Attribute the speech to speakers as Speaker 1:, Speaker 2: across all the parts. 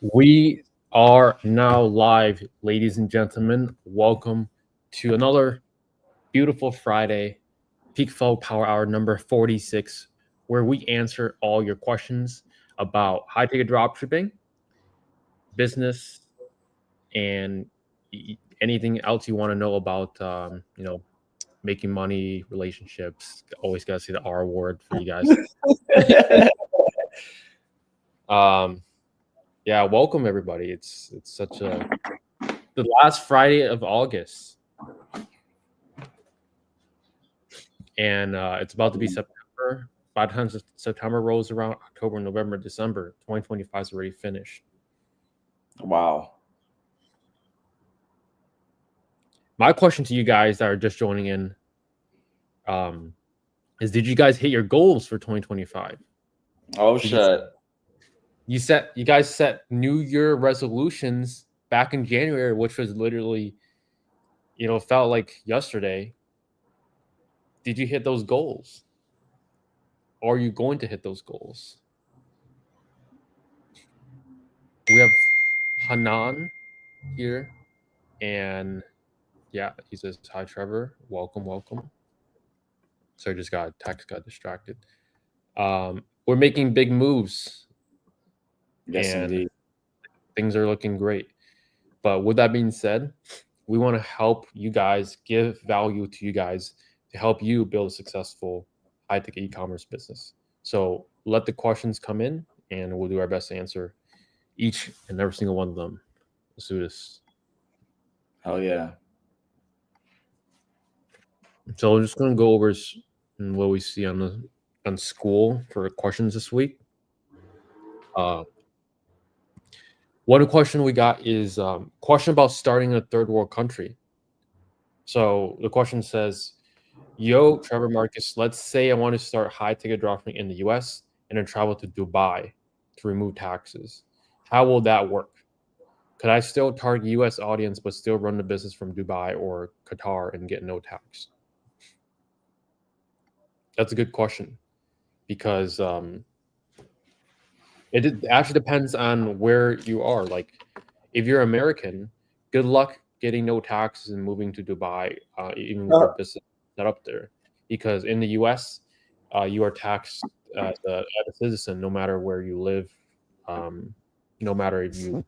Speaker 1: We are now live, ladies and gentlemen. Welcome to another beautiful Friday, PeakFlow Power Hour number 46, where we answer all your questions about high-ticket dropshipping, business, and anything else you want to know about, making money, relationships. Always got to say the R word for you guys. Yeah, welcome everybody. It's such the last Friday of August, and it's about to be September. By the time September rolls around, October, November, December, 2025 is already finished.
Speaker 2: Wow.
Speaker 1: My question to you guys that are just joining in is: did you guys hit your goals for 2025?
Speaker 2: Oh shit.
Speaker 1: You guys set New Year resolutions back in January, which was literally, felt like yesterday. Did you hit those goals? Or are you going to hit those goals? We have Hanan here, and yeah, he says, "Hi, Trevor. Welcome." So I just got distracted. We're making big moves.
Speaker 2: Yes,
Speaker 1: and
Speaker 2: indeed.
Speaker 1: Things are looking great. But with that being said, we want to help you guys, give value to you guys to help you build a successful high-tech e-commerce business. So let the questions come in, and we'll do our best to answer each and every single one of them. Let's do this.
Speaker 2: Hell yeah.
Speaker 1: So I'm just going to go over what we see on school for questions this week. One question we got is question about starting in a third world country. So the question says, "Yo, Trevor Marcus, let's say I want to start high ticket dropshipping in the US and then travel to Dubai to remove taxes. How will that work? Could I still target US audience but still run the business from Dubai or Qatar and get no tax?" That's a good question because it actually depends on where you are. Like, if you're American, good luck getting no taxes and moving to Dubai, even with your business set up there. Because in the US, you are taxed as a citizen no matter where you live. No matter if you,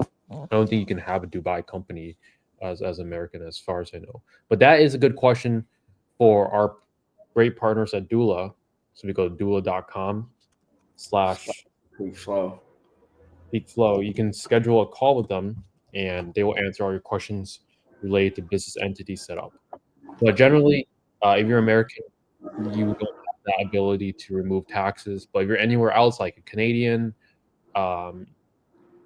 Speaker 1: I don't think you can have a Dubai company as American, as far as I know. But that is a good question for our great partners at Doula. So we go to doula.com/PeakFlow. You can schedule a call with them, and they will answer all your questions related to business entity setup. But generally, if you're American, you don't have that ability to remove taxes. But if you're anywhere else, like a Canadian, or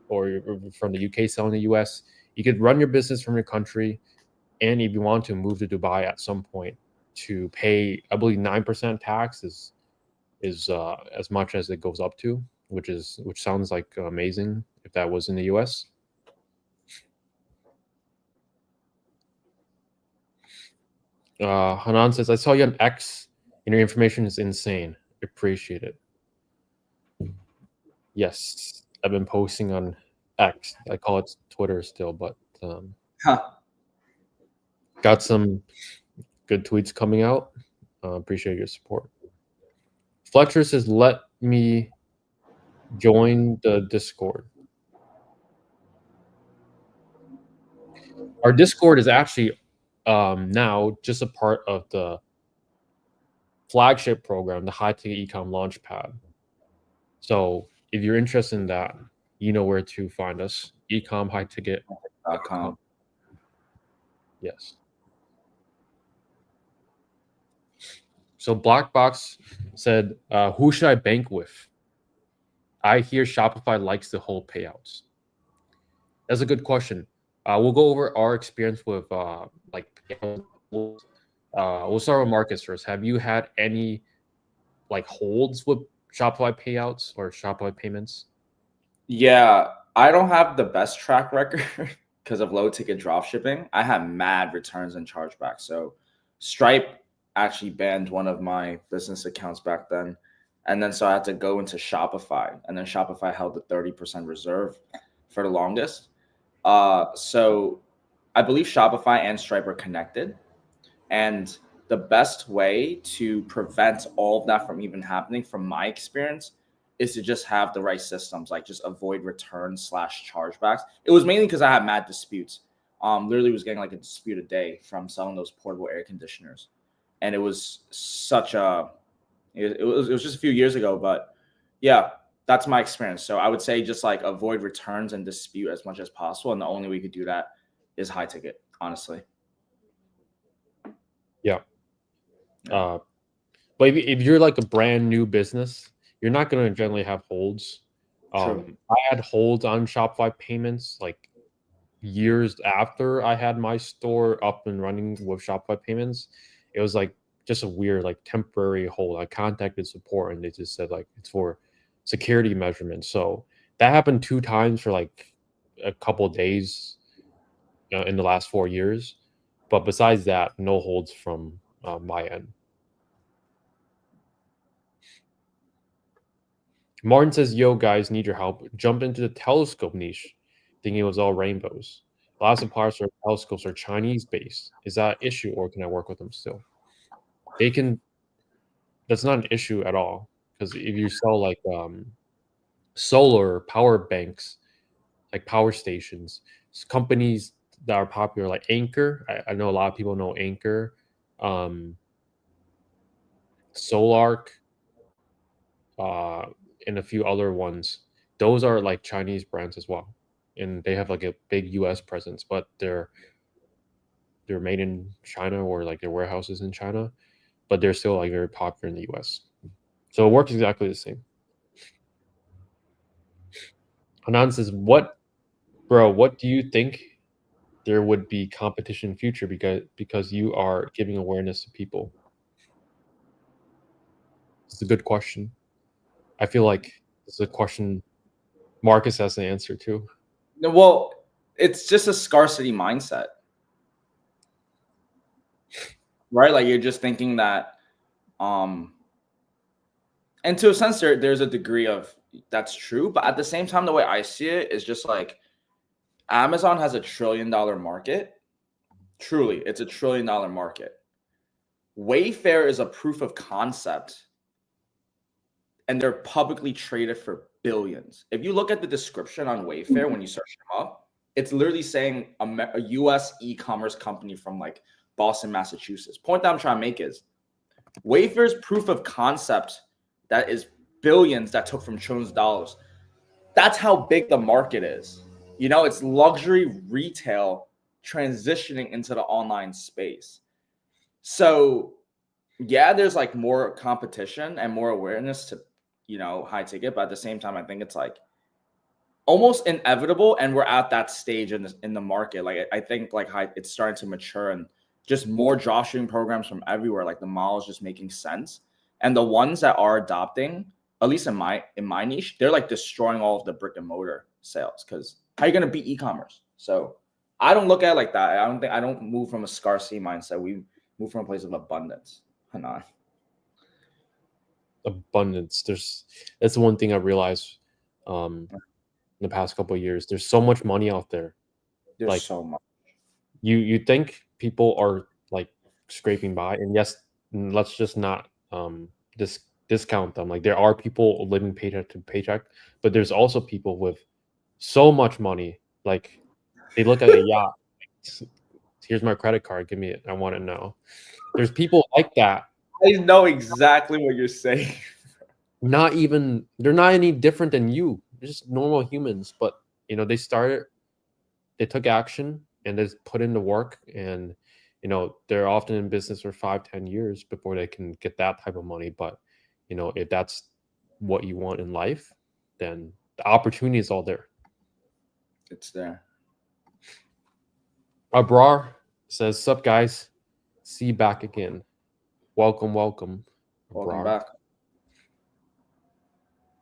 Speaker 1: you're from the UK selling the US, you could run your business from your country. And if you want to move to Dubai at some point to pay, I believe 9% tax is as much as it goes up to, which sounds like amazing if that was in the US. Hanan says, "I saw you on X, and your information is insane. Appreciate it." Yes, I've been posting on X. I call it Twitter still, but got some good tweets coming out. Appreciate your support. Fletcher says, "Let me join the Discord." Our Discord is actually now just a part of the flagship program, the High Ticket Ecom Launchpad. So if you're interested in that, you know where to find us. ecomhighticket.com. Yes. So Black Box said, "Who should I bank with? I hear Shopify likes to hold payouts." That's a good question. We'll go over our experience with payouts. We'll start with Marcus first. Have you had any holds with Shopify payouts or Shopify payments?
Speaker 2: Yeah, I don't have the best track record because of low ticket dropshipping. I have mad returns and chargebacks. So Stripe actually banned one of my business accounts back then. And then so I had to go into Shopify, and then Shopify held the 30% reserve for the longest. So I believe Shopify and Stripe are connected. And the best way to prevent all of that from even happening, from my experience, is to just have the right systems, like just avoid returns / chargebacks. It was mainly because I had mad disputes. Literally was getting like a dispute a day from selling those portable air conditioners. And it was such a, it was just a few years ago, but yeah, that's my experience. So I would say just like avoid returns and dispute as much as possible. And the only way you could do that is high ticket, honestly.
Speaker 1: Yeah. But if you're like a brand new business, you're not going to generally have holds.
Speaker 2: True.
Speaker 1: I had holds on Shopify payments like years after I had my store up and running with Shopify payments. It was like just a weird like temporary hold. I contacted support and they just said like it's for security measurements. So that happened 2 times for like a couple of days in the last 4 years. But besides that, no holds from my end. Martin says, "Yo, guys, need your help. Jump into the telescope niche, thinking it was all rainbows. A lot of suppliers for telescopes are Chinese based. Is that an issue, or can I work with them still? They can. That's not an issue at all because if you sell like solar power banks, like power stations, companies that are popular like Anchor. I know a lot of people know Anchor, um, Solark, uh, and a few other ones. Those are like Chinese brands as well, and they have like a big U.S. presence, but they're made in China or like their warehouses in China, but they're still like very popular in the U.S. So it works exactly the same." Hanan says, "What, bro? What do you think there would be competition in future because you are giving awareness to people?" It's a good question. I feel like it's a question Marcus has to answer too.
Speaker 2: Well, it's just a scarcity mindset, right? Like you're just thinking that, and to a sense, there's a degree of that's true, but at the same time, the way I see it is just like Amazon has $1 trillion market. Truly, it's $1 trillion market. Wayfair is a proof of concept, and they're publicly traded for billions. If you look at the description on Wayfair when you search them up, it's literally saying a US e-commerce company from like Boston, Massachusetts. Point that I'm trying to make is Wayfair's proof of concept that is billions that took from trillions of dollars. That's how big the market is. You know, it's luxury retail transitioning into the online space. So yeah, there's like more competition and more awareness to, high ticket, but at the same time, I think it's like almost inevitable, and we're at that stage in the market. Like I think like it's starting to mature, and just more dropshipping programs from everywhere. Like the model is just making sense, and the ones that are adopting, at least in my niche, they're like destroying all of the brick and mortar sales because how are you going to beat e-commerce? So I don't look at it like that. I don't move from a scarcity mindset. We move from a place of abundance. Hanan.
Speaker 1: Abundance. That's the one thing I realized in the past couple of years. There's so much money out there.
Speaker 2: There's
Speaker 1: Like
Speaker 2: so much.
Speaker 1: you think people are like scraping by, and yes, let's just not discount them. Like there are people living paycheck to paycheck, but there's also people with so much money. Like they look at a yacht. Here's my credit card. Give me it. I want it now. There's people like that.
Speaker 2: I know exactly what you're saying.
Speaker 1: They're not any different than you. They're just normal humans, but they took action and they put in the work, and they're often in business for 5-10 years before they can get that type of money. But if that's what you want in life, then the opportunity is all there.
Speaker 2: It's there.
Speaker 1: Abrar says, "Sup guys, see you back again. Welcome
Speaker 2: Welcome back.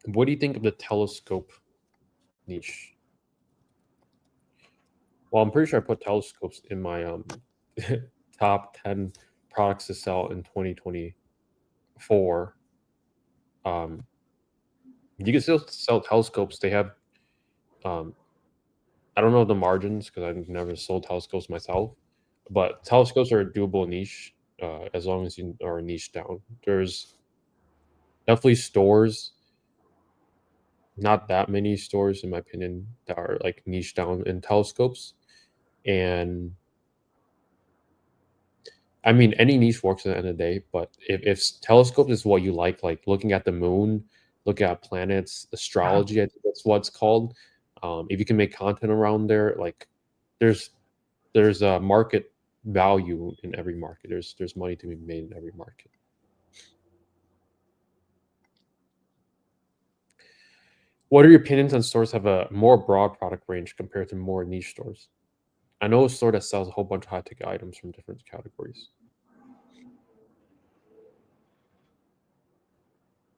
Speaker 1: What do you think of the telescope niche?" Well, I'm pretty sure I put telescopes in my top 10 products to sell in 2024. You can still sell telescopes. They have, I don't know the margins because I've never sold telescopes myself, but telescopes are a doable niche as long as you are niche down. There's definitely stores, not that many stores in my opinion, that are like niche down in telescopes. And I mean, any niche works at the end of the day, but if telescopes is what you like looking at the moon, looking at planets, astrology, I think that's what it's called. If you can make content around there, like there's there's a market value in every market. There's money to be made in every market. What are your opinions on stores have a more broad product range compared to more niche stores? I know a store that sells a whole bunch of high ticket items from different categories.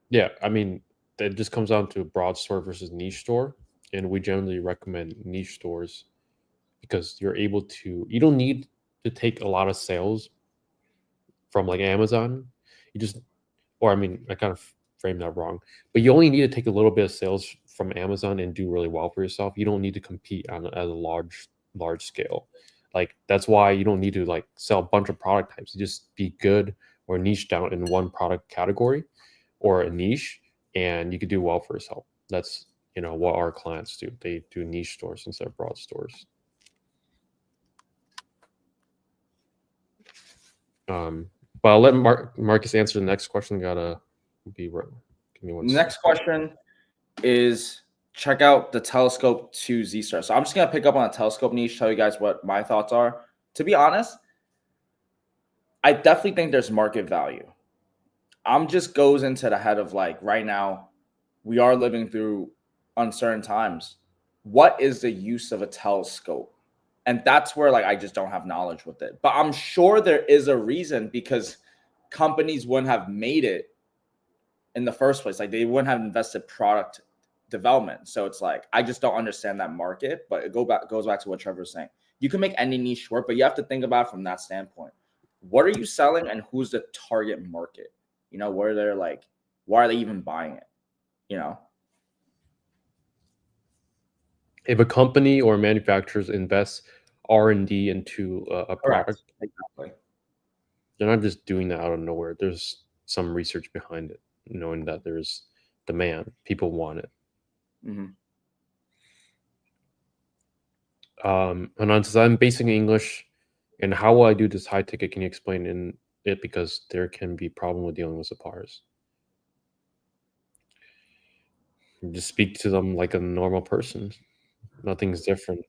Speaker 1: Yeah, I mean, it just comes down to broad store versus niche store, and we generally recommend niche stores because you're able to. You don't need to take a lot of sales from like Amazon. You just, or I mean, I kind of framed that wrong, but you only need to take a little bit of sales from Amazon and do really well for yourself. You don't need to compete on at a large scale. Like that's why you don't need to like sell a bunch of product types. You just be good or niche down in one product category or a niche, and you could do well for yourself. That's what our clients do. They do niche stores instead of broad stores. But I'll let Marcus answer the next question. Gotta be right. Give me one.
Speaker 2: Next question is check out the Telescope 2 Z Star. So I'm just gonna pick up on a telescope niche, tell you guys what my thoughts are. To be honest, I definitely think there's market value. I'm just goes into the head of like right now, we are living through uncertain times. What is the use of a telescope? And that's where like I just don't have knowledge with it. But I'm sure there is a reason because companies wouldn't have made it in the first place. Like they wouldn't have invested product development. So it's like I just don't understand that market. But it goes back to what Trevor's saying. You can make any niche work, but you have to think about it from that standpoint. What are you selling and who's the target market? Where they're like, why are they even buying it?
Speaker 1: If a company or manufacturers invest R&D into a product,
Speaker 2: exactly.
Speaker 1: They're not just doing that out of nowhere. There's some research behind it, knowing that there's demand. People want it.
Speaker 2: Mm-hmm.
Speaker 1: Hanan says, I'm basic English, and how will I do this high ticket? Can you explain in it? Because there can be problem with dealing with suppliers. You just speak to them like a normal person. Nothing's different.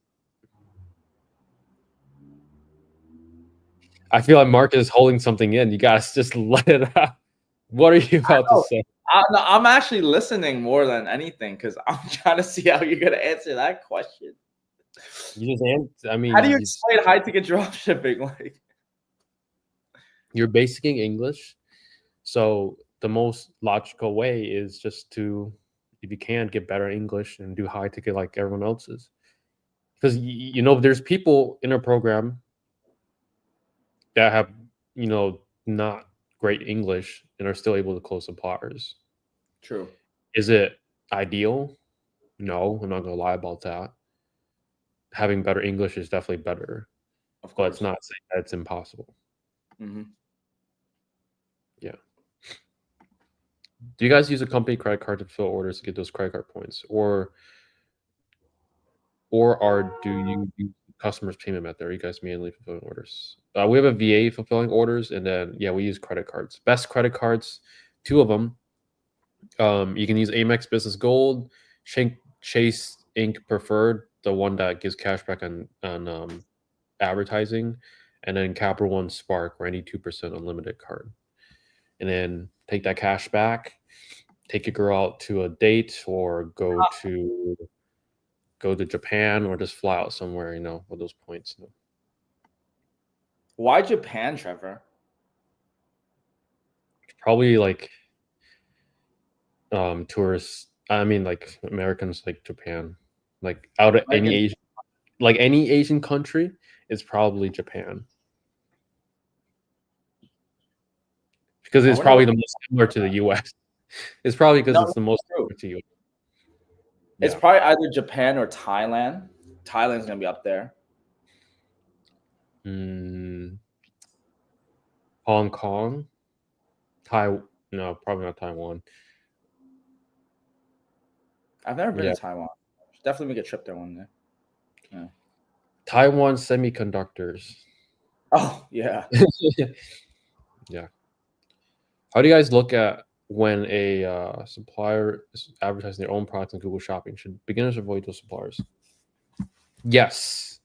Speaker 1: I feel like Mark is holding something in. You guys just let it out. What are you about to say?
Speaker 2: I'm actually listening more than anything because I'm trying to see how you're gonna answer that question.
Speaker 1: You just answer. I mean,
Speaker 2: how do you explain high ticket dropshipping? Like,
Speaker 1: you're basicing English, so the most logical way is just to, if you can, get better English and do high ticket like everyone else's. Because there's people in our program that have not great English and are still able to close suppliers.
Speaker 2: True.
Speaker 1: Is it ideal? No, I'm not gonna lie about that. Having better English is definitely better,
Speaker 2: Of course.
Speaker 1: but it's not saying that it's impossible.
Speaker 2: Mm-hmm.
Speaker 1: Yeah. Do you guys use a company credit card to fill orders to get those credit card points, or do you use customers' payment method? Are you guys mainly fulfilling orders? We have a VA fulfilling orders, and then we use credit cards. Best credit cards, 2 of them. You can use Amex Business Gold, Chase Inc. Preferred, the one that gives cash back on advertising, and then Capital One Spark, 92% unlimited card. And then take that cash back, take your girl out to a date, or go to Japan, or just fly out somewhere, with those points.
Speaker 2: Why Japan, Trevor?
Speaker 1: Probably like tourists. I mean, like Americans like Japan. Like out of any Asian country, it's probably Japan. Because it's probably the most similar to the US. It's probably because
Speaker 2: No,
Speaker 1: it's the most
Speaker 2: true.
Speaker 1: to you.
Speaker 2: It's
Speaker 1: Yeah.
Speaker 2: probably either Japan or Thailand. Thailand's gonna be up there.
Speaker 1: Hong Kong, no, probably not Taiwan.
Speaker 2: I've never been
Speaker 1: Yeah,
Speaker 2: to Taiwan. Should definitely make a trip there one day. Yeah.
Speaker 1: Taiwan Semiconductors.
Speaker 2: Oh yeah.
Speaker 1: Yeah. How do you guys look at when a supplier is advertising their own products on Google Shopping? Should beginners avoid those suppliers? Yes,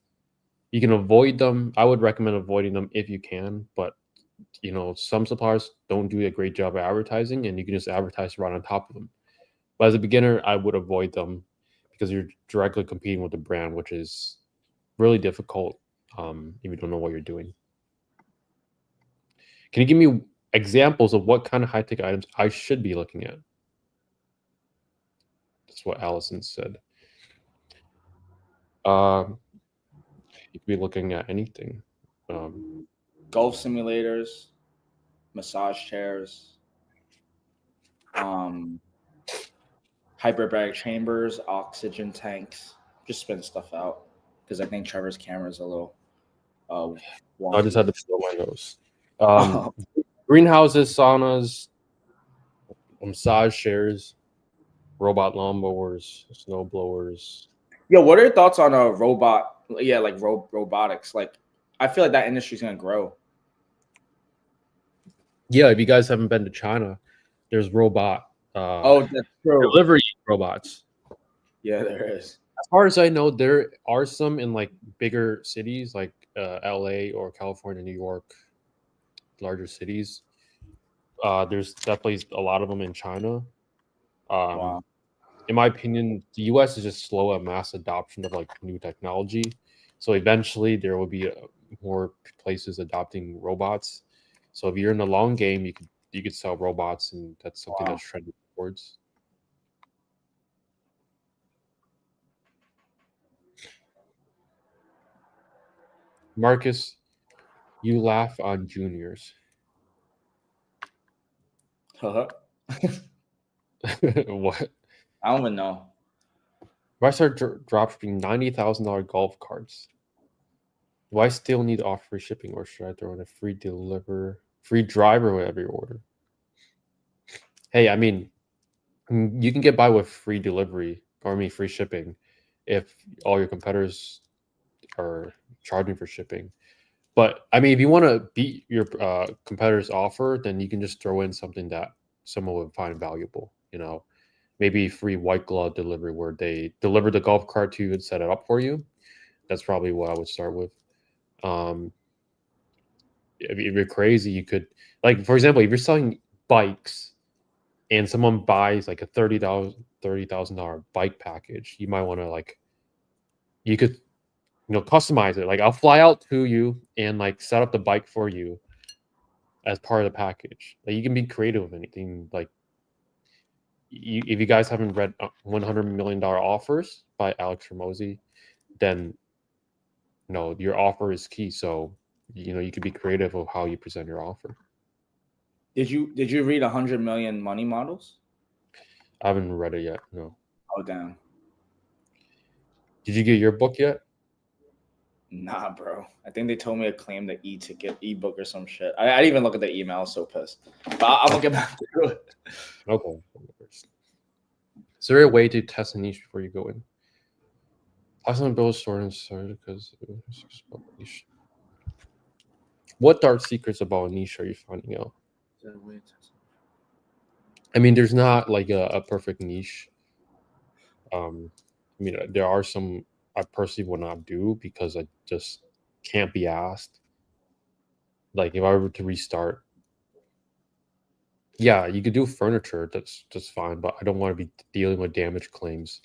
Speaker 1: you can avoid them. I would recommend avoiding them if you can, but some suppliers don't do a great job of advertising, and you can just advertise right on top of them. But as a beginner, I would avoid them because you're directly competing with the brand, which is really difficult if you don't know what you're doing. Can you give me examples of what kind of high-tech items I should be looking at? That's what Allison said. You could be looking at anything.
Speaker 2: Golf simulators, massage chairs, hyperbaric chambers, oxygen tanks. Just spin stuff out because I think Trevor's camera is a little wonky.
Speaker 1: I just had to blow my nose. Greenhouses, saunas, massage chairs, robot lawnmowers, snow blowers.
Speaker 2: Yo, what are your thoughts on a robot? Yeah, like robotics. Like, I feel like that industry is gonna grow.
Speaker 1: Yeah, if you guys haven't been to China, there's robot
Speaker 2: Oh, that's true.
Speaker 1: delivery robots.
Speaker 2: Yeah, there is.
Speaker 1: As far as I know, there are some in like bigger cities like LA or California, New York, larger cities. There's definitely a lot of them in China.
Speaker 2: Wow.
Speaker 1: In my opinion, the US is just slow at mass adoption of like new technology. So eventually there will be more places adopting robots. So if you're in the long game, you could sell robots, and that's something that's trending towards. Marcus, you laugh on juniors.
Speaker 2: What? I don't even know.
Speaker 1: If I start dropshipping $90,000 golf carts, do I still need to offer free shipping, or should I throw in a free driver with every order? Hey, I mean, you can get by with free delivery, or free shipping, if all your competitors are charging for shipping. But I mean, if you want to beat your competitor's offer, then you can just throw in something that someone would find valuable. Maybe free white glove delivery where they deliver the golf cart to you and set it up for you. That's probably what I would start with. If you're crazy, you could, like, for example, if you're selling bikes and someone buys like a $30,000 bike package, you might want to you could customize it. Like, I'll fly out to you and like set up the bike for you as part of the package. Like, you can be creative with anything. Like, if you guys haven't read $100 million Offers by Alex Ramosi, then your offer is key. So you could be creative of how you present your offer.
Speaker 2: Did you read 100 Million Money Models?
Speaker 1: I haven't read it yet. No.
Speaker 2: Oh damn.
Speaker 1: Did you get your book yet?
Speaker 2: Nah, bro. I think they told me to claim the e-ticket, ebook or some shit. I didn't even look at the email. I was so pissed. But I'm gonna get back to it.
Speaker 1: Okay. Is there a way to test a niche before you go in? I was build a store and started because niche. What dark secrets about a niche are you finding out? I mean, there's not like a perfect niche. I mean, there are some I personally would not do because I just can't be asked. Like, if I were to restart, yeah, you could do furniture. That's just fine, but I don't want to be dealing with damage claims.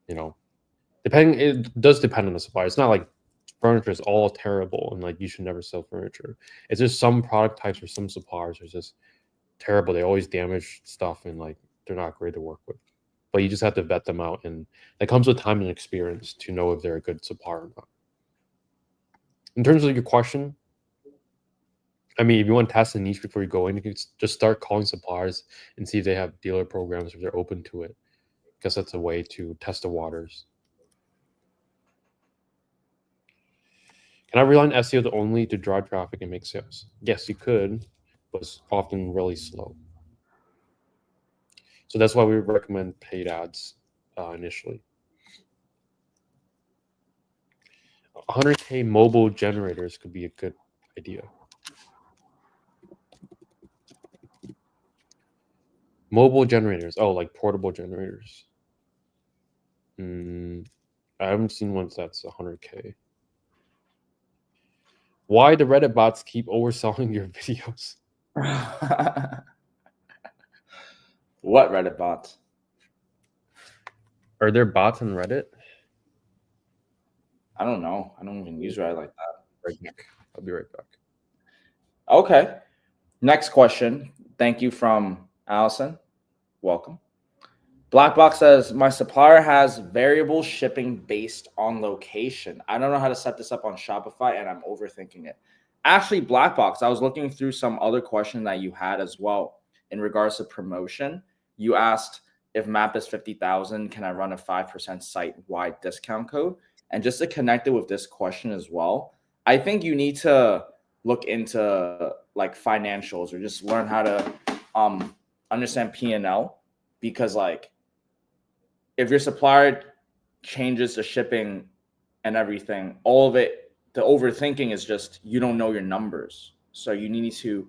Speaker 1: It does depend on the supplier. It's not like furniture is all terrible and like you should never sell furniture. It's just some product types or some suppliers are just terrible. They always damage stuff and like they're not great to work with. But you just have to vet them out, and that comes with time and experience to know if they're a good supplier or not. In terms of your question, I mean, if you want to test a niche before you go in, you can just start calling suppliers and see if they have dealer programs if they're open to it, because that's a way to test the waters. Can I rely on SEO only to drive traffic and make sales? Yes, you could, but it's often really slow. So that's why we recommend paid ads initially. 100K mobile generators could be a good idea. Mobile generators. Oh, like portable generators. I haven't seen ones that's 100K. Why do Reddit bots keep overselling your videos?
Speaker 2: What Reddit bots?
Speaker 1: Are there bots on Reddit?
Speaker 2: I don't know. I don't even use Reddit like that.
Speaker 1: Right back. I'll be right back.
Speaker 2: Okay. Next question. Thank you from Allison. Welcome. Blackbox says, my supplier has variable shipping based on location. I don't know how to set this up on Shopify and I'm overthinking it. Actually, Blackbox, I was looking through some other question that you had as well in regards to promotion. You asked if MAP is 50,000, can I run a 5% site-wide discount code? And just to connect it with this question as well, I think you need to look into like financials or just learn how to understand P&L, because like if your supplier changes the shipping and everything, all of it, the overthinking is just you don't know your numbers. So you need to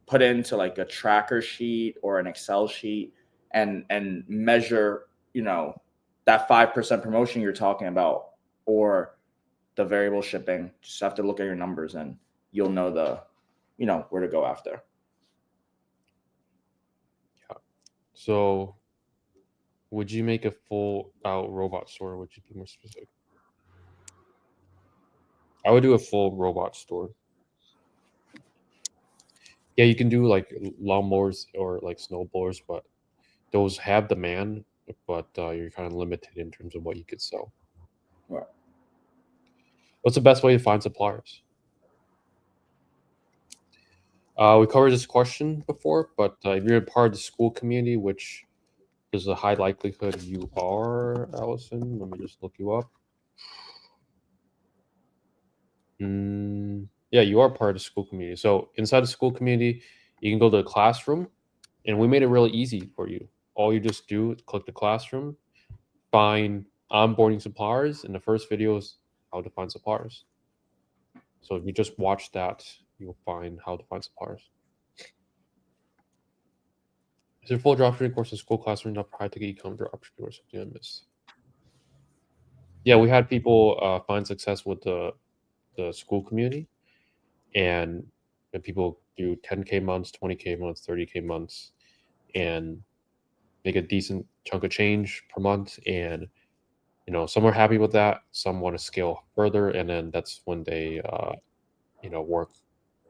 Speaker 2: put into like a tracker sheet or an Excel sheet and measure, you know, that 5% promotion you're talking about or the variable shipping. Just have to look at your numbers and you'll know the, you know, where to go after.
Speaker 1: Yeah. So would you make a full out robot store? Would you be more specific? I would do a full robot store. Yeah, you can do like lawnmowers or like snowblowers, but those have demand, but you're kind of limited in terms of what you could sell.
Speaker 2: Right.
Speaker 1: What's the best way to find suppliers? We covered this question before, but if you're a part of the school community, which there's a high likelihood you are, Allison, let me just look you up. Yeah, you are part of the school community. So inside the school community, you can go to the classroom, and we made it really easy for you. All you just do is click the classroom, find onboarding suppliers, and the first video is how to find suppliers. So if you just watch that, you'll find how to find suppliers. Is there full dropshipping course in school classroom enough for high-tech e-com dropshipping or something I missed? Yeah, we had people find success with the school community, and people do 10K months, 20K months, 30K months, and make a decent chunk of change per month. And you know, some are happy with that, some want to scale further, and then that's when they work.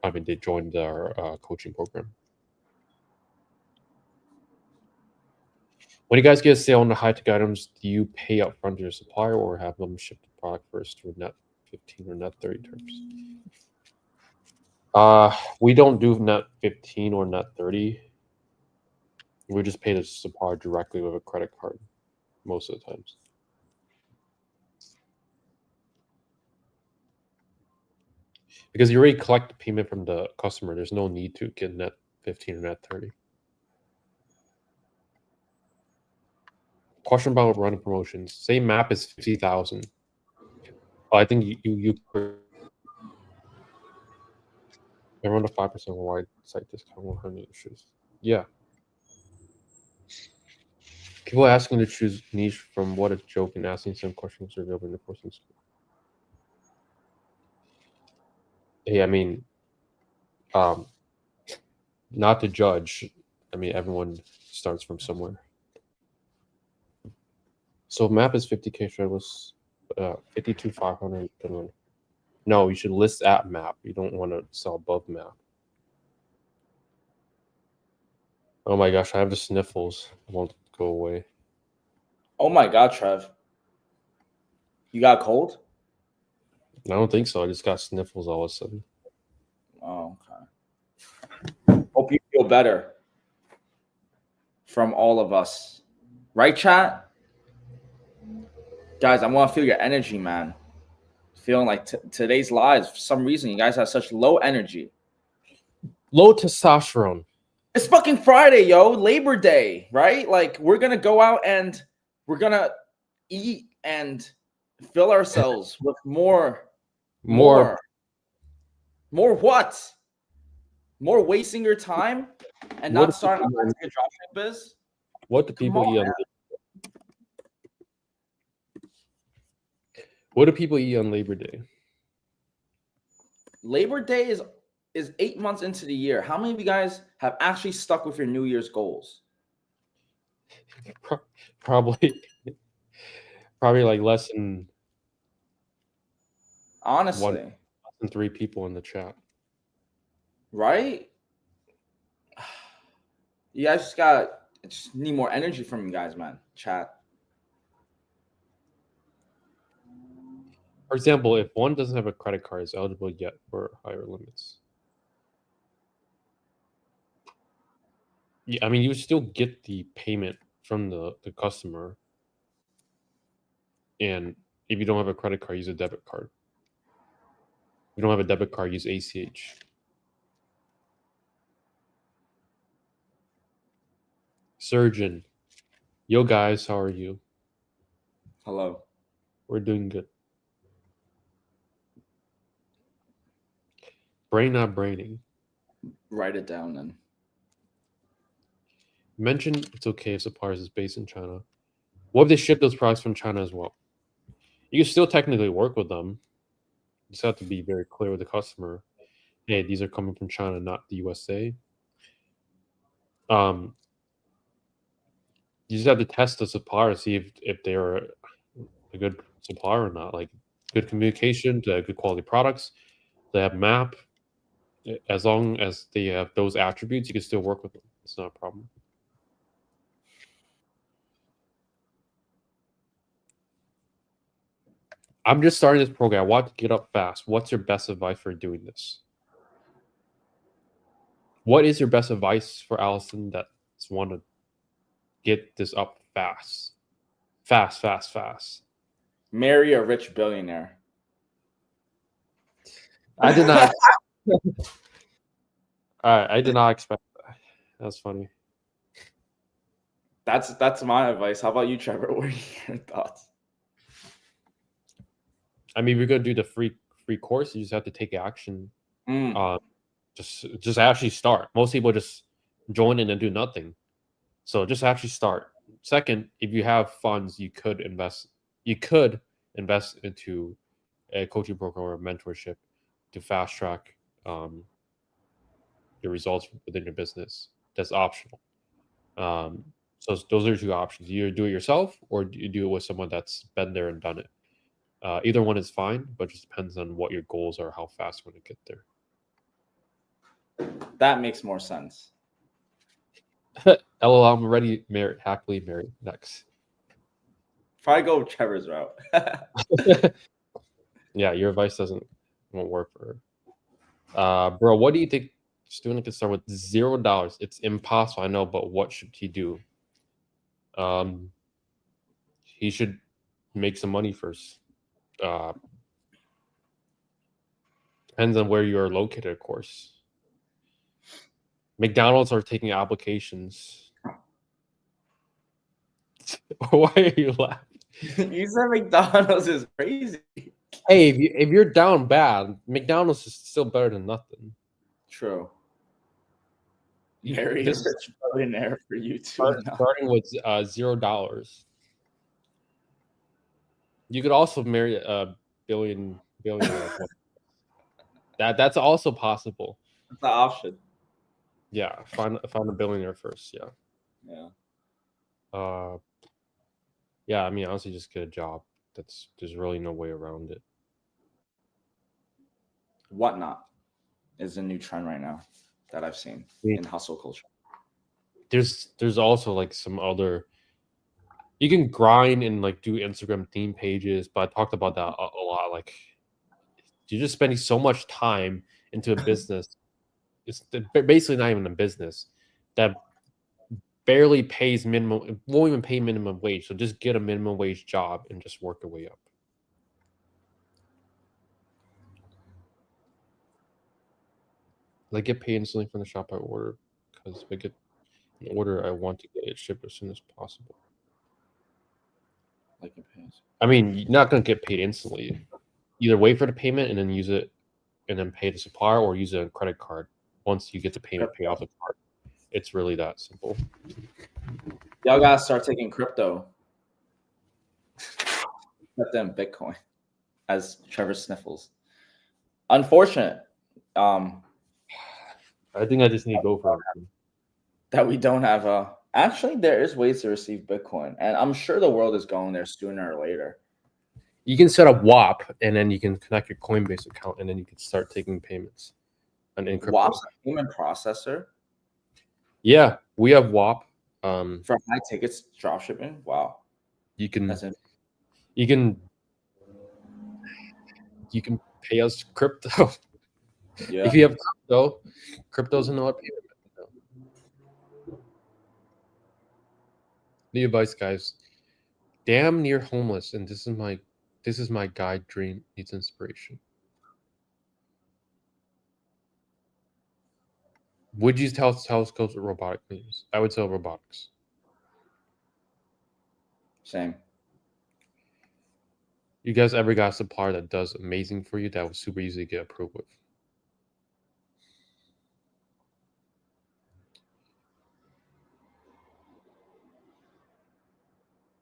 Speaker 1: I mean, they joined our coaching program. When you guys get a sale on the high tech items, do you pay up front to your supplier or have them ship the product first through net 15 or net 30 terms? We don't do net 15 or net 30. We just pay the supplier directly with a credit card most of the times. Because you already collect the payment from the customer, there's no need to get net 15 or net 30. Question about running promotions. Say map is 50,000. I think you run a 5% wide site discount will have any issues. Yeah. People asking to choose niche from what a joke and asking some questions revealed in the course of school. Hey, I mean, not to judge. I mean, everyone starts from somewhere. So map is 50K. Should I list 52,500? No, you should list at map. You don't want to sell above map. Oh my gosh, I have the sniffles. It won't go away.
Speaker 2: Oh my God, Trev. You got cold?
Speaker 1: I don't think so. I just got sniffles all of a sudden.
Speaker 2: Oh, okay. Hope you feel better from all of us. Right, chat? Guys, I want to feel your energy, man. Feeling like today's lives, for some reason, you guys have such low energy.
Speaker 1: Low testosterone.
Speaker 2: It's fucking Friday, yo. Labor Day, right? Like, we're going to go out and we're going to eat and fill ourselves with more what? More wasting your time and not starting a good dropshipping biz?
Speaker 1: What do people eat on? What do people eat on Labor Day?
Speaker 2: Labor Day is 8 months into the year. How many of you guys have actually stuck with your New Year's goals?
Speaker 1: Probably like less than.
Speaker 2: Honestly,
Speaker 1: less than 3 people in the chat.
Speaker 2: Right? You guys just need more energy from you guys, man. Chat.
Speaker 1: For example, if one doesn't have a credit card, is eligible yet for higher limits. Yeah, I mean, you still get the payment from the customer. And if you don't have a credit card, use a debit card. If you don't have a debit card, use ACH. Surgeon. Yo, guys, how are you?
Speaker 2: Hello.
Speaker 1: We're doing good. Brain not braining.
Speaker 2: Write it down then.
Speaker 1: Mention it's okay if suppliers is based in China. What if they ship those products from China as well? You can still technically work with them. You just have to be very clear with the customer. Hey, these are coming from China, not the USA. You just have to test the supplier to see if they're a good supplier or not. Like good communication, to good quality products. They have map. As long as they have those attributes, you can still work with them. It's not a problem. I'm just starting this program. I want to get up fast. What's your best advice for doing this? What is your best advice for Allison that's want to get this up fast? Fast.
Speaker 2: Marry a rich billionaire.
Speaker 1: I did not. I did not expect that. That's funny.
Speaker 2: That's my advice. How about you, Trevor? What are your thoughts?
Speaker 1: I mean, we're gonna do the free course. You just have to take action. Just actually start. Most people just join in and do nothing. So just actually start. Second, if you have funds, you could invest. You could invest into a coaching program or a mentorship to fast track your results within your business. That's optional. So those are 2 options. You either do it yourself or you do it with someone that's been there and done it. Either one is fine, but it just depends on what your goals are, how fast you want to get there.
Speaker 2: That makes more sense.
Speaker 1: LOL, I'm already married, happily married. Next.
Speaker 2: Probably go Trevor's route.
Speaker 1: Yeah, your advice won't work for her. Bro, what do you think student can start with $0? It's impossible, I know, but what should he do? He should make some money first. Depends on where you're located, of course. McDonald's are taking applications. Why are you laughing?
Speaker 2: You said McDonald's is crazy.
Speaker 1: Hey, if you're down bad, McDonald's is still better than nothing.
Speaker 2: True. Marry a rich billionaire for you too.
Speaker 1: Starting with $0. You could also marry a billionaire. That's also possible.
Speaker 2: That's the option.
Speaker 1: Yeah, find a billionaire first.
Speaker 2: Yeah.
Speaker 1: Yeah. I mean, honestly, just get a job. There's really no way around it.
Speaker 2: Whatnot is a new trend right now that I've seen in hustle culture.
Speaker 1: There's also like some other. You can grind and like do Instagram theme pages, but I talked about that a lot. Like, you're just spending so much time into a business. it's basically not even a business that barely pays minimum, won't even pay minimum wage. So just get a minimum wage job and just work your way up. Like get paid instantly from the shop I order, because if I get an order, I want to get it shipped as soon as possible.
Speaker 2: Like it pays.
Speaker 1: I mean, you're not gonna get paid instantly. Either wait for the payment and then use it, and then pay the supplier, or use a credit card. Once you get the payment, pay off the card. It's really that simple.
Speaker 2: Y'all gotta start taking crypto. Put them Bitcoin, as Trevor sniffles. Unfortunate.
Speaker 1: I think I just need to go for it.
Speaker 2: That we don't have actually there is ways to receive Bitcoin, and I'm sure the world is going there sooner or later.
Speaker 1: You can set up WAP, and then you can connect your Coinbase account, and then you can start taking payments. And in crypto.
Speaker 2: WAP's a payment processor.
Speaker 1: Yeah, we have WAP.
Speaker 2: For high tickets dropshipping. Wow.
Speaker 1: You can
Speaker 2: That's it.
Speaker 1: you can pay us crypto.
Speaker 2: Yeah.
Speaker 1: If you have crypto's another payment method now. The advice, guys. Damn near homeless, and this is my guide dream needs inspiration. Would you tell telescopes or robotic cleaners? I would tell robotics.
Speaker 2: Same.
Speaker 1: You guys ever got a supplier that does amazing for you that was super easy to get approved with?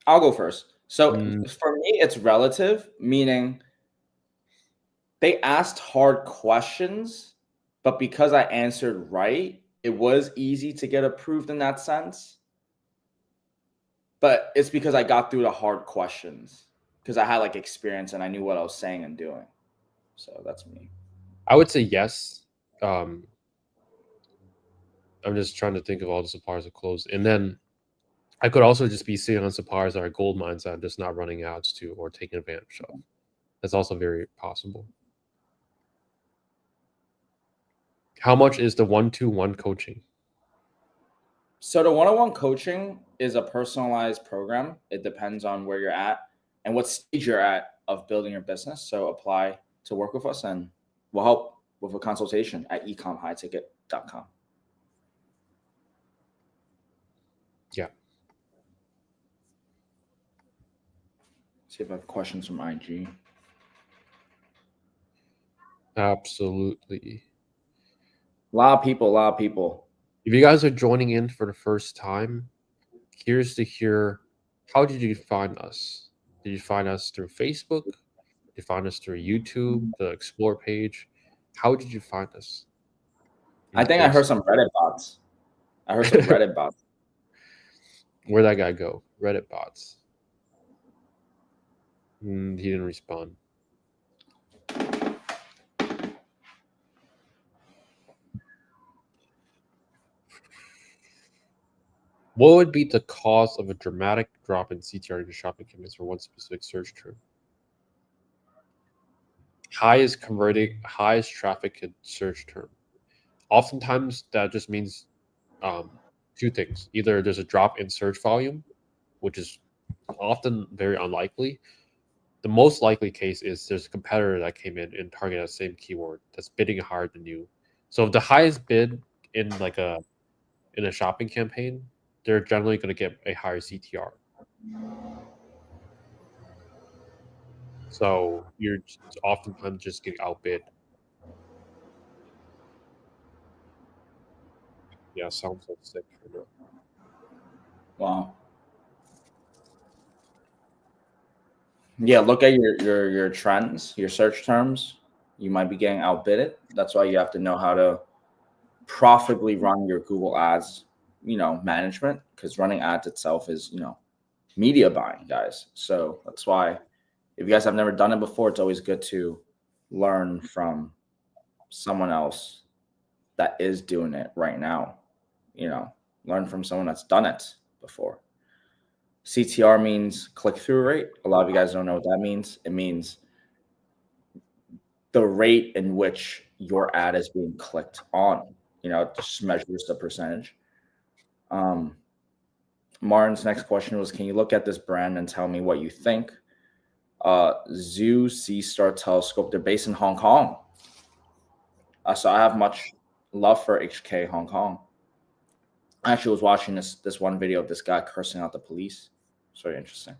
Speaker 2: I'll go first. So for me, it's relative, meaning they asked hard questions, but because I answered right, it was easy to get approved in that sense. But it's because I got through the hard questions, because I had like experience and I knew what I was saying and doing. So that's me.
Speaker 1: I would say yes. I'm just trying to think of all the suppliers that closed. And then I could also just be sitting on suppliers that are gold mines that I'm just not running ads to or taking advantage of. That's also very possible. How much is the 1-to-1 coaching?
Speaker 2: So the one-on-one coaching is a personalized program. It depends on where you're at and what stage you're at of building your business. So apply to work with us and we'll help with a consultation at ecomhighticket.com.
Speaker 1: Yeah.
Speaker 2: See if I have questions from IG.
Speaker 1: Absolutely.
Speaker 2: A lot of people.
Speaker 1: If you guys are joining in for the first time, here's to hear, how did you find us? Did you find us through Facebook? Did you find us through YouTube, the Explore page? How did you find us?
Speaker 2: I think I heard some Reddit bots.
Speaker 1: Where'd that guy go? Reddit bots. He didn't respond. What would be the cause of a dramatic drop in CTR in shopping campaigns for one specific search term? Highest converting, highest traffic search term. Oftentimes, that just means two things. Either there's a drop in search volume, which is often very unlikely. The most likely case is there's a competitor that came in and targeted the same keyword that's bidding higher than you. So if the highest bid in a shopping campaign, they're generally going to get a higher CTR. So you're oftentimes just getting outbid. Yeah, sounds like sick.
Speaker 2: Wow. Yeah, look at your trends, your search terms. You might be getting outbidded. That's why you have to know how to profitably run your Google Ads, management, because running ads itself is, media buying, guys. So that's why if you guys have never done it before, it's always good to learn from someone else that is doing it right now. Learn from someone that's done it before. CTR means click-through rate. A lot of you guys don't know what that means. It means the rate in which your ad is being clicked on. just measures the percentage. Martin's next question was, can you look at this brand and tell me what you think? Zoo C-Star Telescope, they're based in Hong Kong. So I have much love for HK Hong Kong. I actually was watching this one video of this guy cursing out the police. It's very interesting.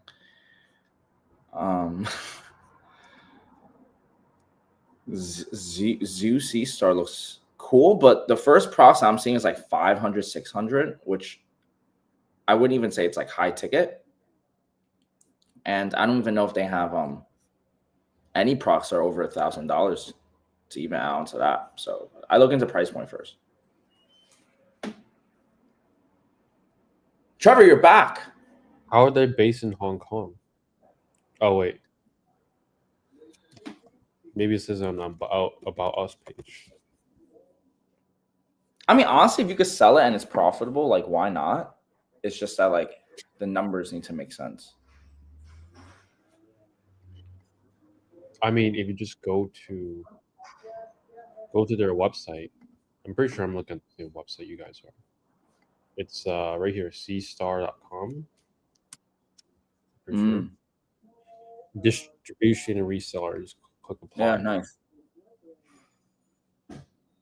Speaker 2: Zoo C-Star looks cool, but the first price I'm seeing is like 500, 600, which I wouldn't even say it's like high ticket. And I don't even know if they have any products that are over $1,000 to even add on to that. So I look into price point first. Trevor, you're back.
Speaker 1: How are they based in Hong Kong? Oh wait, maybe this is on about us page.
Speaker 2: I mean, honestly, if you could sell it and it's profitable, like why not? It's just that like the numbers need to make sense.
Speaker 1: I mean, if you just go to their website, I'm pretty sure I'm looking at the website you guys are. It's right here, cstar.com. Pretty sure. Distribution and resellers. Click apply.
Speaker 2: Yeah, nice.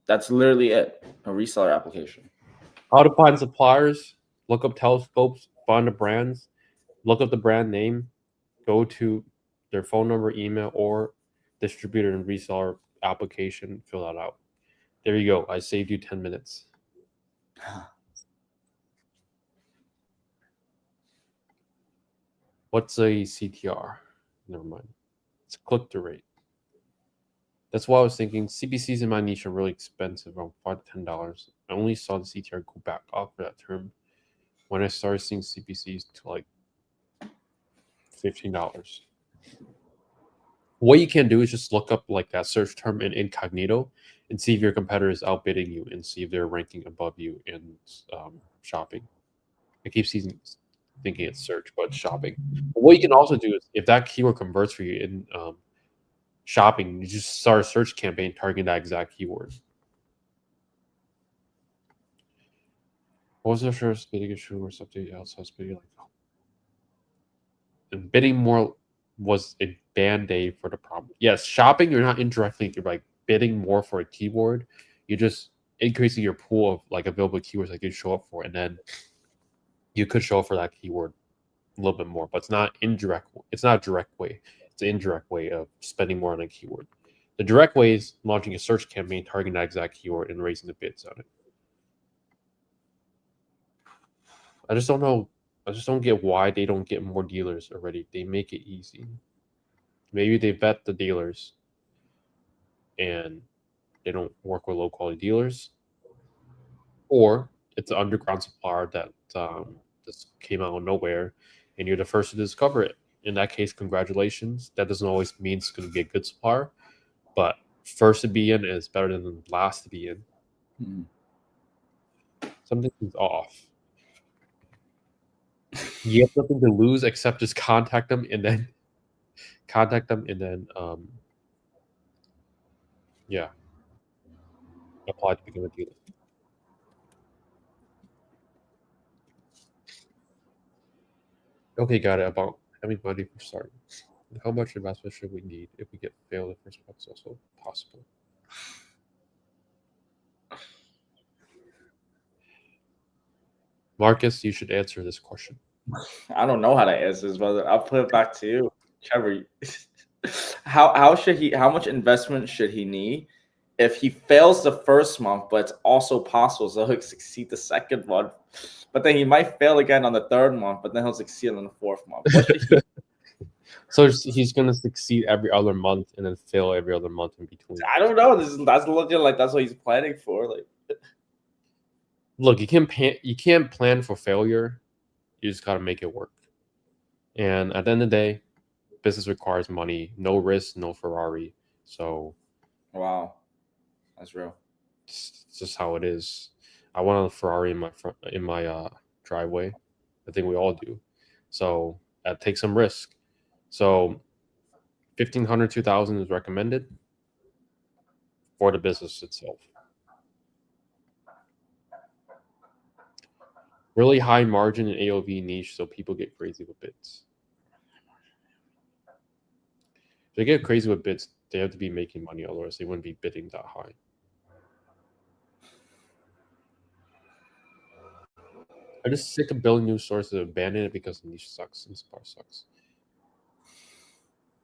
Speaker 2: That's literally it. A reseller application.
Speaker 1: How to find suppliers, look up telescopes, find the brands, look up the brand name, go to their phone number, email, or distributor and reseller application, fill that out. There you go. I saved you 10 minutes. What's a CTR? Never mind. It's click-through rate. That's why I was thinking CPCs in my niche are really expensive, around $5 to $10. I only saw the CTR go back up for that term when I started seeing CPCs to like $15. What you can do is just look up like that search term in incognito and see if your competitor is outbidding you and see if they're ranking above you in shopping. I keep thinking it's search, but it's shopping. But what you can also do is if that keyword converts for you in shopping, you just start a search campaign targeting that exact keyword. What was the first bidding issue or something else? I was bidding like, and bidding more was a band-aid for the problem. Yes, shopping, you're not indirectly like bidding more for a keyword. You're just increasing your pool of like available keywords that you show up for, and then you could show up for that keyword a little bit more, but it's not indirect. It's not a direct way. It's an indirect way of spending more on a keyword. The direct way is launching a search campaign targeting that exact keyword and raising the bids on it. I just don't know. I just don't get why they don't get more dealers already. They make it easy. Maybe they vet the dealers and they don't work with low quality dealers, or it's an underground supplier that just came out of nowhere and you're the first to discover it. In that case, congratulations. That doesn't always mean it's going to be a good supplier, but first to be in is better than last to be in. Something's off. You have nothing to lose except just contact them and then yeah, apply to become a dealer. Okay, got it. About having money for starting. How much investment should we need if we get failed the first month is also possible? Marcus, you should answer this question.
Speaker 2: I don't know how to answer this, brother. I'll put it back to you, Trevor. How much investment should he need if he fails the first month, but it's also possible so he'll succeed the second month, but then he might fail again on the third month, but then he'll succeed on the fourth month? What should he
Speaker 1: So he's going to succeed every other month and then fail every other month in between.
Speaker 2: I don't know. That's looking like that's what he's planning for. Like,
Speaker 1: look, you can't plan for failure. You just got to make it work. And at the end of the day, business requires money. No risk, no Ferrari. So,
Speaker 2: wow, that's real.
Speaker 1: It's just how it is. I want a Ferrari in my driveway. I think we all do. So that takes some risk. So 1,500, 2,000 is recommended for the business itself. Really high margin and AOV niche, so people get crazy with bits. If they get crazy with bits, they have to be making money, otherwise they wouldn't be bidding that high. I'm just sick of building new sources and abandon it because the niche sucks and supply sucks.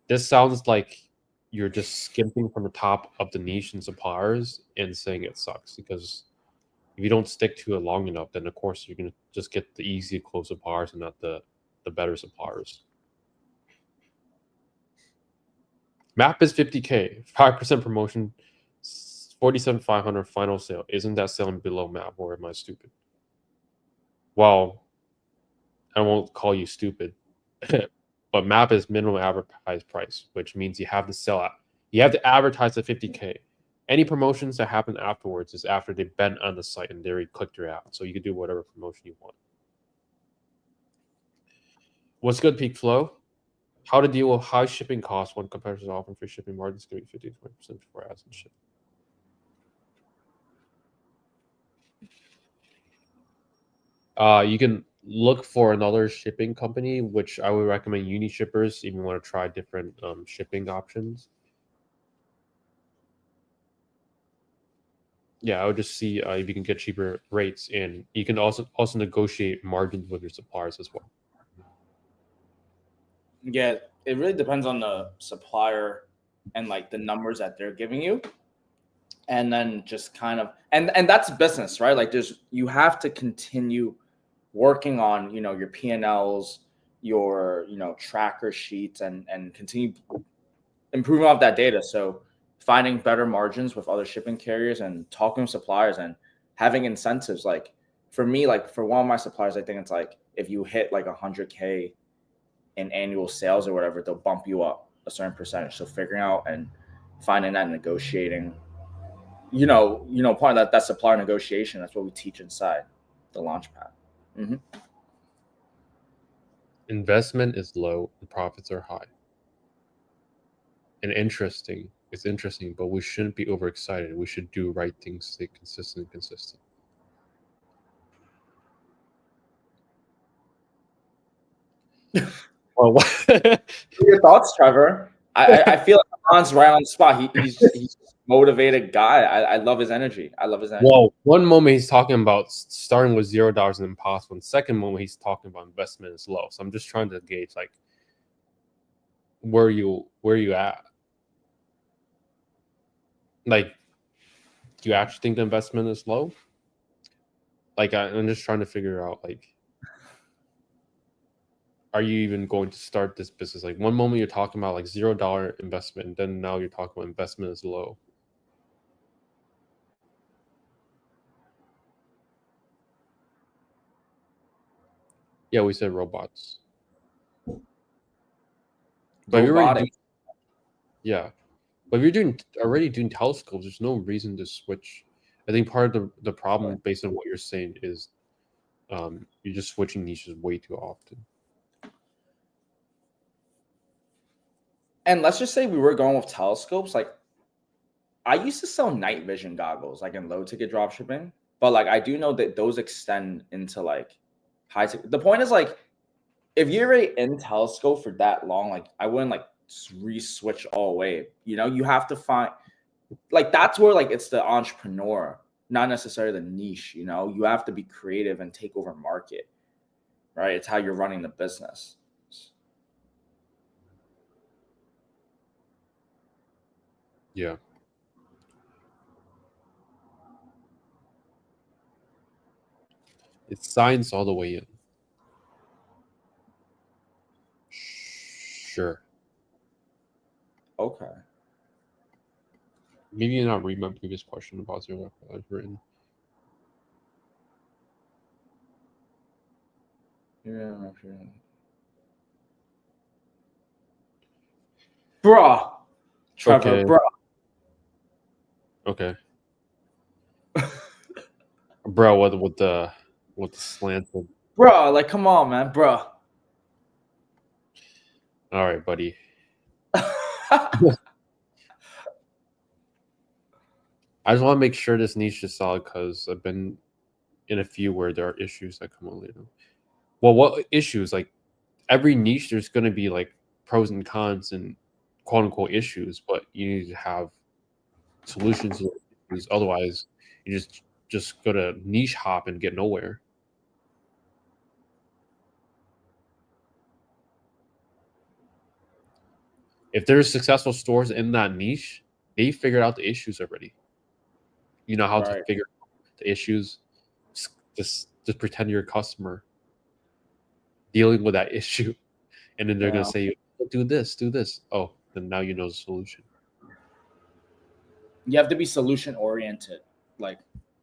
Speaker 1: This sounds like you're just skimping from the top of the niche and suppliers and saying it sucks, because if you don't stick to it long enough, then of course you're gonna just get the easy to close suppliers and not the better suppliers. Map is 50K, 5% promotion, 47,500 final sale. Isn't that selling below map, or am I stupid? Well, I won't call you stupid, but map is minimum advertised price, which means you have to sell at, you have to advertise at 50K. Any promotions that happen afterwards is after they've been on the site and they already clicked your ad, so you can do whatever promotion you want. What's good, PeakFlow? How to deal with high shipping costs when competitors offering free shipping margins can be 50-20% before ads and ship. You can look for another shipping company, which I would recommend Unishippers if you want to try different shipping options. Yeah, I would just see if you can get cheaper rates, and you can also negotiate margins with your suppliers as well.
Speaker 2: Yeah, it really depends on the supplier and like the numbers that they're giving you. And then just kind of and that's business, right? Like you have to continue working on, your P&Ls, your, tracker sheets, and continue improving off that data. So finding better margins with other shipping carriers and talking with suppliers and having incentives. Like for me, like for one of my suppliers, I think it's like if you hit like 100K in annual sales or whatever, they'll bump you up a certain percentage. So figuring out and finding that, negotiating, part of that supplier negotiation, that's what we teach inside the Launchpad. Mm-hmm.
Speaker 1: Investment is low and profits are high. And it's interesting, but we shouldn't be overexcited. We should do right things, stay consistent. Well,
Speaker 2: What are your thoughts, Trevor? I feel like Han's right on the spot. He's a motivated guy. I love his energy.
Speaker 1: Well, one moment he's talking about starting with $0 is impossible, and second moment he's talking about investment is low. So I'm just trying to gauge like where you at. Like, do you actually think the investment is low? Like, I'm just trying to figure out, like, are you even going to start this business? Like, one moment you're talking about like $0 investment, and then now you're talking about investment is low. Yeah, we said robots. But yeah. But if you're already doing telescopes, there's no reason to switch. I think part of the problem, based on what you're saying, is you're just switching niches way too often.
Speaker 2: And let's just say we were going with telescopes. Like, I used to sell night vision goggles, like in low ticket dropshipping, but like I do know that those extend into like high ticket. The point is, like, if you're already in telescope for that long, like I wouldn't like re-switch all the way. You have to find, like, that's where like it's the entrepreneur, not necessarily the niche. You have to be creative and take over market, right? It's how you're running the business.
Speaker 1: Yeah. It's science all the way in. Sure.
Speaker 2: Okay.
Speaker 1: Maybe you're not read my previous question about zero I've written.
Speaker 2: Yeah. Bruh. Trevor,
Speaker 1: Okay.
Speaker 2: bruh.
Speaker 1: Okay. Bro, what the slanted.
Speaker 2: Bruh, like, come on, man, bruh.
Speaker 1: All right, buddy. I just want to make sure this niche is solid because I've been in a few where there are issues that come on later. Well, what issues? Like every niche, there's going to be like pros and cons and quote unquote issues, but you need to have solutions to those issues. Otherwise, you just go to niche hop and get nowhere. If there's successful stores in that niche, they figured out the issues already. You know how to figure out the issues. Just pretend you're a customer dealing with that issue, and then they're gonna say, "Do this, do this." Oh, then now you know the solution.
Speaker 2: You have to be solution oriented, like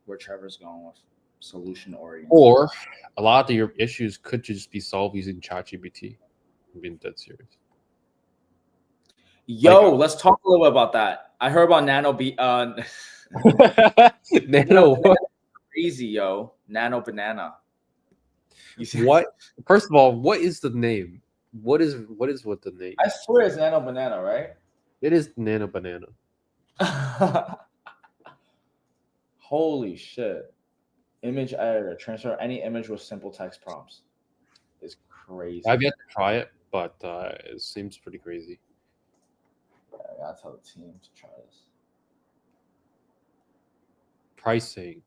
Speaker 2: where Trevor's going with solution oriented.
Speaker 1: Or a lot of your issues could just be solved using ChatGPT. I'm being dead serious.
Speaker 2: Yo, let's talk a little bit about that. I heard about Nano
Speaker 1: Nano
Speaker 2: crazy, yo. Nano banana.
Speaker 1: You see what? First of all, what is the name? What is with the name?
Speaker 2: I swear it's Nano banana, right?
Speaker 1: It is Nano banana.
Speaker 2: Holy shit. Image editor. Transfer any image with simple text prompts. It's crazy.
Speaker 1: I've yet to try it, but it seems pretty crazy.
Speaker 2: Yeah, I gotta tell the team to try this.
Speaker 1: Pricing.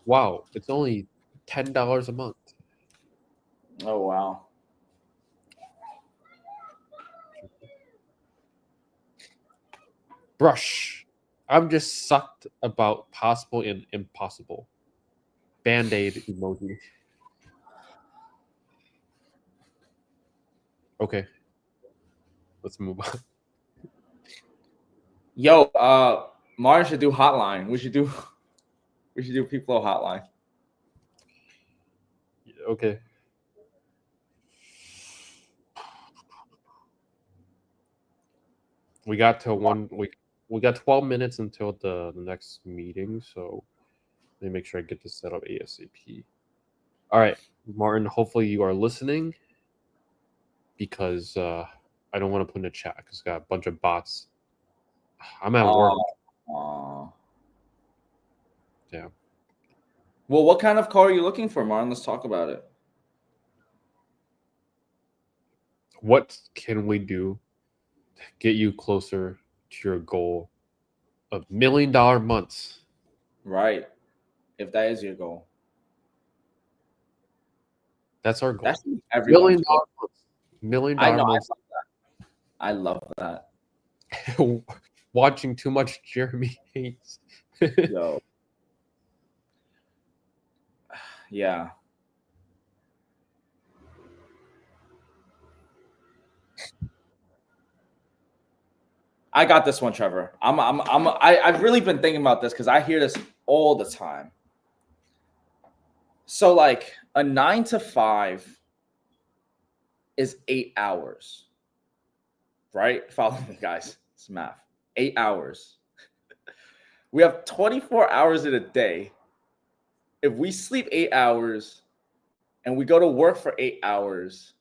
Speaker 1: Wow, it's only $10 a month.
Speaker 2: Oh wow.
Speaker 1: Brush. I'm just sucked about possible and impossible. Band-aid emoji. Okay. Let's move on.
Speaker 2: Yo, Martin should do hotline. We should do PeakFlow hotline.
Speaker 1: Okay. We got to we got 12 minutes until the next meeting, so let me make sure I get this set up ASAP. All right, Martin, hopefully you are listening, because I don't want to put in a chat because I got a bunch of bots. I'm at work. Yeah.
Speaker 2: Well, what kind of car are you looking for, Martin? Let's talk about it.
Speaker 1: What can we do to get you closer to your goal of $1 million months?
Speaker 2: Right. If that is your goal.
Speaker 1: That's our goal.
Speaker 2: That's everyone's goal.
Speaker 1: $1 million months.
Speaker 2: I love that.
Speaker 1: Watching too much Jeremy Hayes.
Speaker 2: Yo. Yeah. I got this one, Trevor. I've really been thinking about this because I hear this all the time. So like a 9 to 5 is 8 hours, right? Follow me, guys. It's math. 8 hours. We have 24 hours in a day. If we sleep 8 hours and we go to work for 8 hours,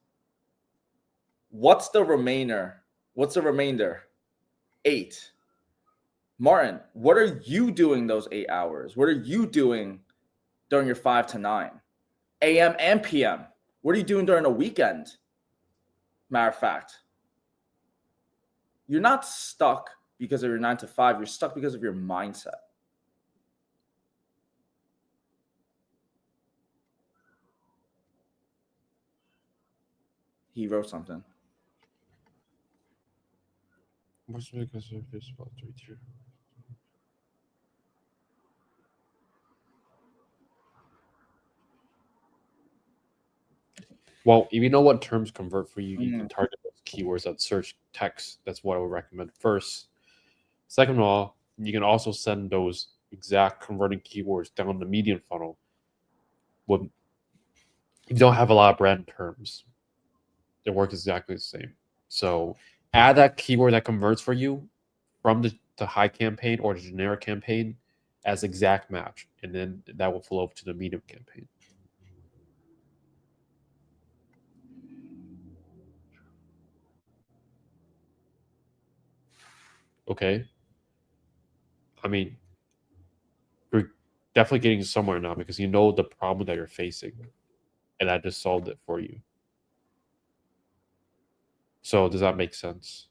Speaker 2: what's the remainder? What's the remainder? 8. Martin, what are you doing those 8 hours? What are you doing during your 5 to 9 a.m. and p.m.? What are you doing during a weekend? Matter of fact, you're not stuck because of your 9 to 5. You're stuck because of your mindset. He wrote something.
Speaker 1: Well, if you know what terms convert for you, you can target those keywords that search text. That's what I would recommend first. Second of all, you can also send those exact converting keywords down the median funnel. If you don't have a lot of brand terms, it works exactly the same. So add that keyword that converts for you from the high campaign or the generic campaign as exact match, and then that will flow to the medium campaign. Okay. I mean, definitely getting somewhere now because you know the problem that you're facing, and I just solved it for you. So does that make sense?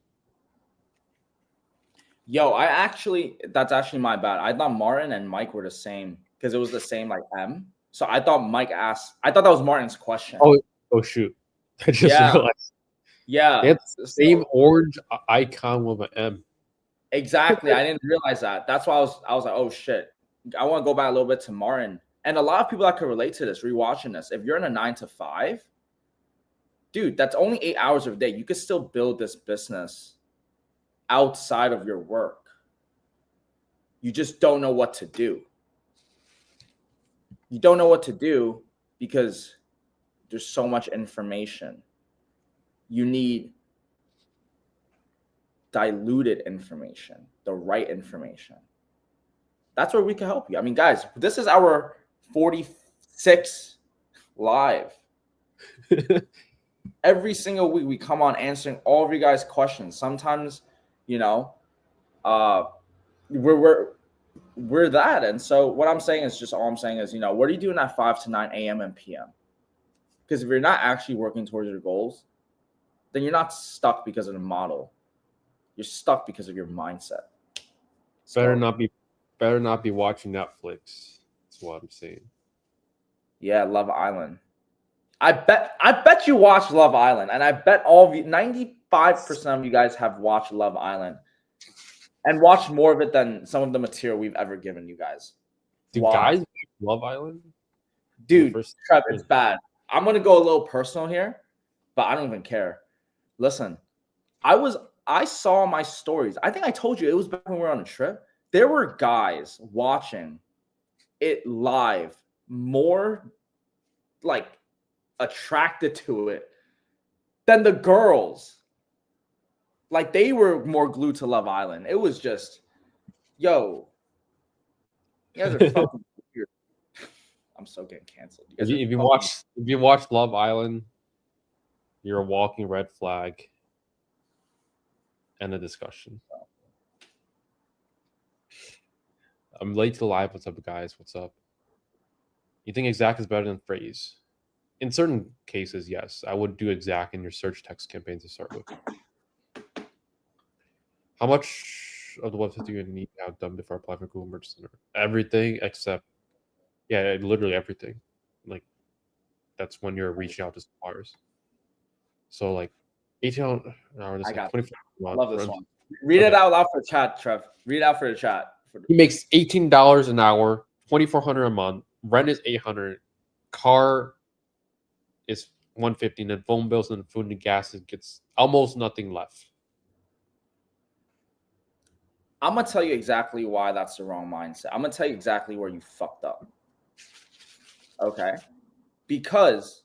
Speaker 2: Yo, that's actually my bad. I thought Martin and Mike were the same because it was the same like M. So I thought I thought that was Martin's question.
Speaker 1: Oh shoot. I just realized.
Speaker 2: Yeah.
Speaker 1: It's the same orange icon with an M.
Speaker 2: Exactly. I didn't realize that. That's why I was like, oh shit. I want to go back a little bit to Martin. And a lot of people that could relate to this, rewatching this, if you're in a 9 to 5, dude, that's only 8 hours of a day. You could still build this business outside of your work. You just don't know what to do. You don't know what to do because there's so much information. You need diluted information, the right information. That's where we can help you. I mean, guys, this is our 46 live. Every single week we come on answering all of you guys' questions. Sometimes, you know, we're that. And so what I'm saying is all I'm saying is, you know, what are you doing at 5 to 9 a.m. and p.m.? Because if you're not actually working towards your goals, then you're not stuck because of the model. You're stuck because of your mindset.
Speaker 1: Better not be watching Netflix. That's what I'm saying.
Speaker 2: Yeah, Love Island. I bet you watch Love Island, and I bet all of you, 95% of you guys have watched Love Island, and watched more of it than some of the material we've ever given you guys.
Speaker 1: Do guys watch Love Island?
Speaker 2: Dude, Trev, it's bad. I'm gonna go a little personal here, but I don't even care. Listen, I saw my stories. I think I told you it was back when we were on a trip. There were guys watching it live, more like attracted to it than the girls. Like they were more glued to Love Island. It was just, yo, you guys are fucking weird. I'm so getting canceled.
Speaker 1: If you watch Love Island, you're a walking red flag. End of discussion. I'm late to the live. What's up, guys? What's up? You think exact is better than phrase? In certain cases, yes. I would do exact in your search text campaigns to start with. How much of the website do you need to have done before applying for Google Merch Center? Everything except, yeah, literally everything. Like, that's when you're reaching out to suppliers. So, like, 18 hours.
Speaker 2: I got
Speaker 1: 24
Speaker 2: I love this one. Read it out loud for the chat, Trev. Read it out for the chat.
Speaker 1: He makes $18 an hour, $2,400 a month. Rent is $800. Car is $150, and then phone bills and food and gas, it gets almost nothing left.
Speaker 2: I'm gonna tell you exactly why that's the wrong mindset. I'm gonna tell you exactly where you fucked up. Okay, because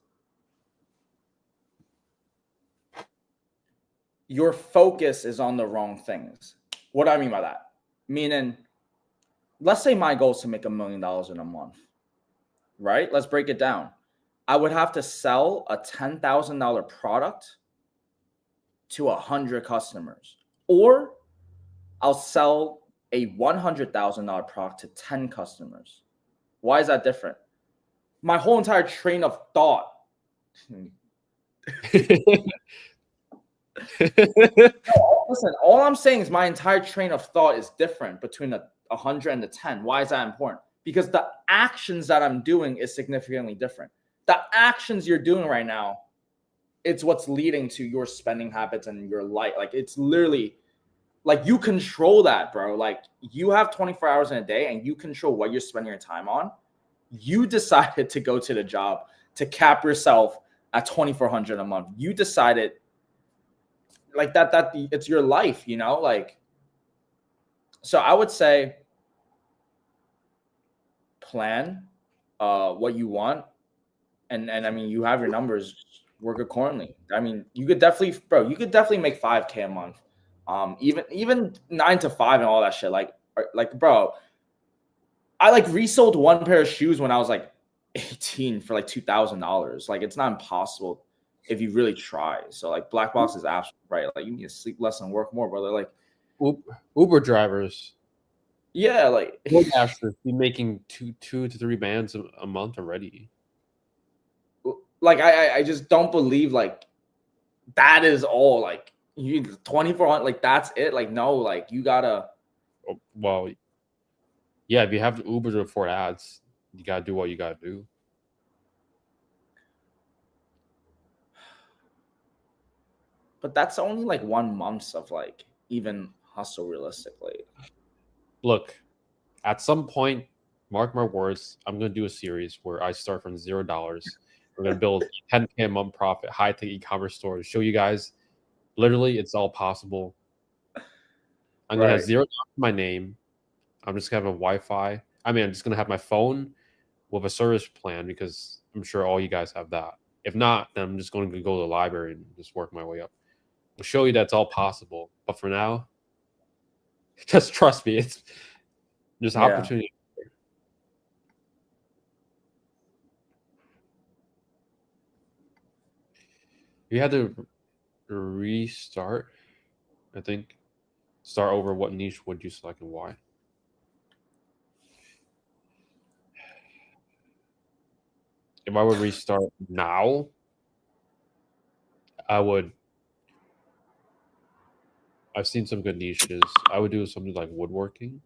Speaker 2: your focus is on the wrong things. What do I mean by that? Meaning, let's say my goal is to make $1 million in a month, right? Let's break it down. I would have to sell a $10,000 product to 100 customers, or I'll sell a $100,000 product to 10 customers. Why is that different? My whole entire train of thought. Listen, all I'm saying is my entire train of thought is different between the 100 and the 10. Why is that important? Because the actions that I'm doing is significantly different. The actions you're doing right now, it's what's leading to your spending habits and your life. Like, it's literally like you control that, bro. Like, you have 24 hours in a day and you control what you're spending your time on. You decided to go to the job to cap yourself at $2,400 a month. You decided like that it's your life, you know? Like, so I would say plan what you want, and I mean, you have your numbers, work accordingly. I mean, you could definitely make 5K a month. Even 9 to 5 and all that shit. Like, bro, I like resold one pair of shoes when I was like 18 for like $2,000. Like, it's not impossible if you really try. So like, Black Box is absolutely right. Like, you need to sleep less and work more, brother. Like,
Speaker 1: Uber drivers
Speaker 2: Yeah, like
Speaker 1: DoorDash be making two to three bands a month already.
Speaker 2: like I just don't believe like that is all. Like you 2400, like that's it. Like no, like you gotta.
Speaker 1: Well, yeah, if you have Uber to afford ads, you gotta do what you gotta do.
Speaker 2: But that's only like 1 month of like even hustle realistically.
Speaker 1: Look, at some point, mark my words, I'm gonna do a series where I start from $0. We're gonna build 10K a month profit, high tech e-commerce store to show you guys literally it's all possible. I'm gonna have
Speaker 2: Right.
Speaker 1: $0 in my name. I'm just gonna have a Wi-Fi. I mean, I'm just gonna have my phone with a service plan because I'm sure all you guys have that. If not, then I'm just going to go to the library and just work my way up. We'll show you that's all possible. But for now, just trust me, it's just
Speaker 2: Yeah.
Speaker 1: opportunity. You had to restart, I think. Start over. What niche would you select and why? If I would restart now, I would. I've seen some good niches. I would do something like woodworking.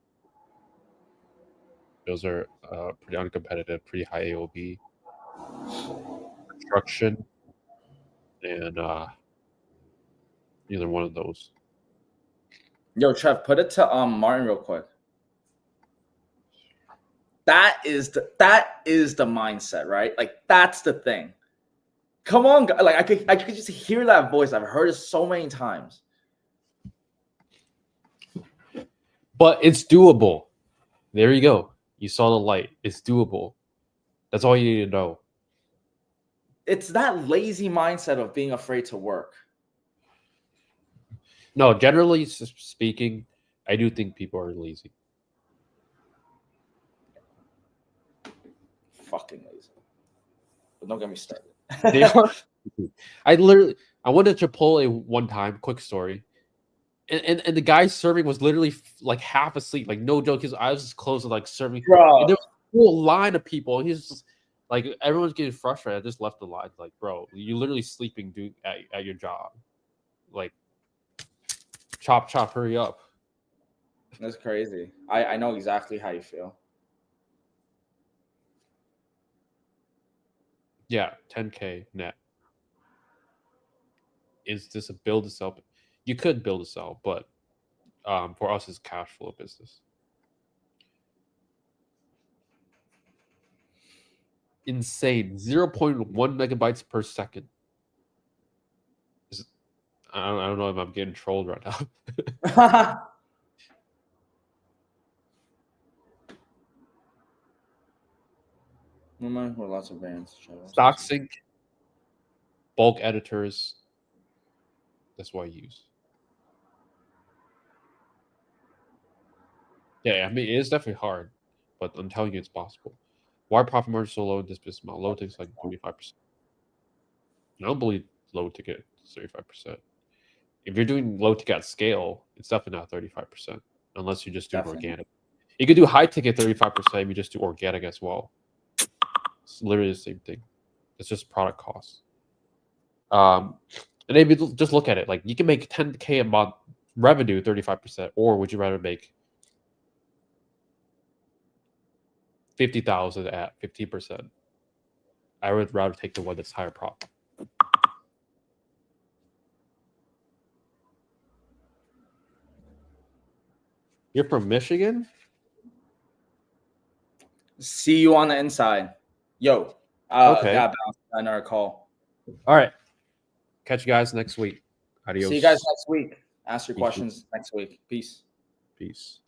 Speaker 1: Those are pretty uncompetitive, pretty high AOB. Construction and either one of those.
Speaker 2: Yo, Trev, put it to Martin real quick. That is the mindset, right? Like that's the thing. Come on, like I could just hear that voice. I've heard it so many times.
Speaker 1: But it's doable. There you go. You saw the light. It's doable. That's all you need to know.
Speaker 2: It's that lazy mindset of being afraid to work.
Speaker 1: No, generally speaking, I do think people are lazy.
Speaker 2: Fucking lazy. But don't get me started.
Speaker 1: They are. I went to Chipotle one time. Quick story. And the guy serving was literally like half asleep. Like no joke, his eyes was closed, like serving.
Speaker 2: Bro.
Speaker 1: And there was a whole line of people. And he's just like everyone's getting frustrated. I just left the line. Like, bro, you literally sleeping dude at your job. Like, chop, hurry up.
Speaker 2: That's crazy. I know exactly how you feel.
Speaker 1: Yeah, 10K net. Is this a build to sell? You could build to sell, but for us, it's cash flow business. Insane. 0.1 megabytes per second. I don't know if I'm getting trolled right now.
Speaker 2: Remember lots of bands.
Speaker 1: Stock sync, bulk editors. That's what I use. Yeah, I mean, it is definitely hard, but I'm telling you it's possible. Why profit margin so low in this business model? Low ticket's like 35%. I don't believe low ticket is 35%. If you're doing low ticket at scale, it's definitely not 35%, unless you're just doing organic. You could do high ticket 35% if you just do organic as well. It's literally the same thing. It's just product costs. And maybe just look at it. Like you can make 10K a month revenue 35%, or would you rather make 50,000 at 15%? I would rather take the one that's higher profit. You're from Michigan?
Speaker 2: See you on the inside. Yo,
Speaker 1: Okay.
Speaker 2: got another call.
Speaker 1: All right. Catch you guys next week. Adios.
Speaker 2: See you guys next week. Ask your
Speaker 1: Peace.
Speaker 2: questions next week. Peace.
Speaker 1: Peace.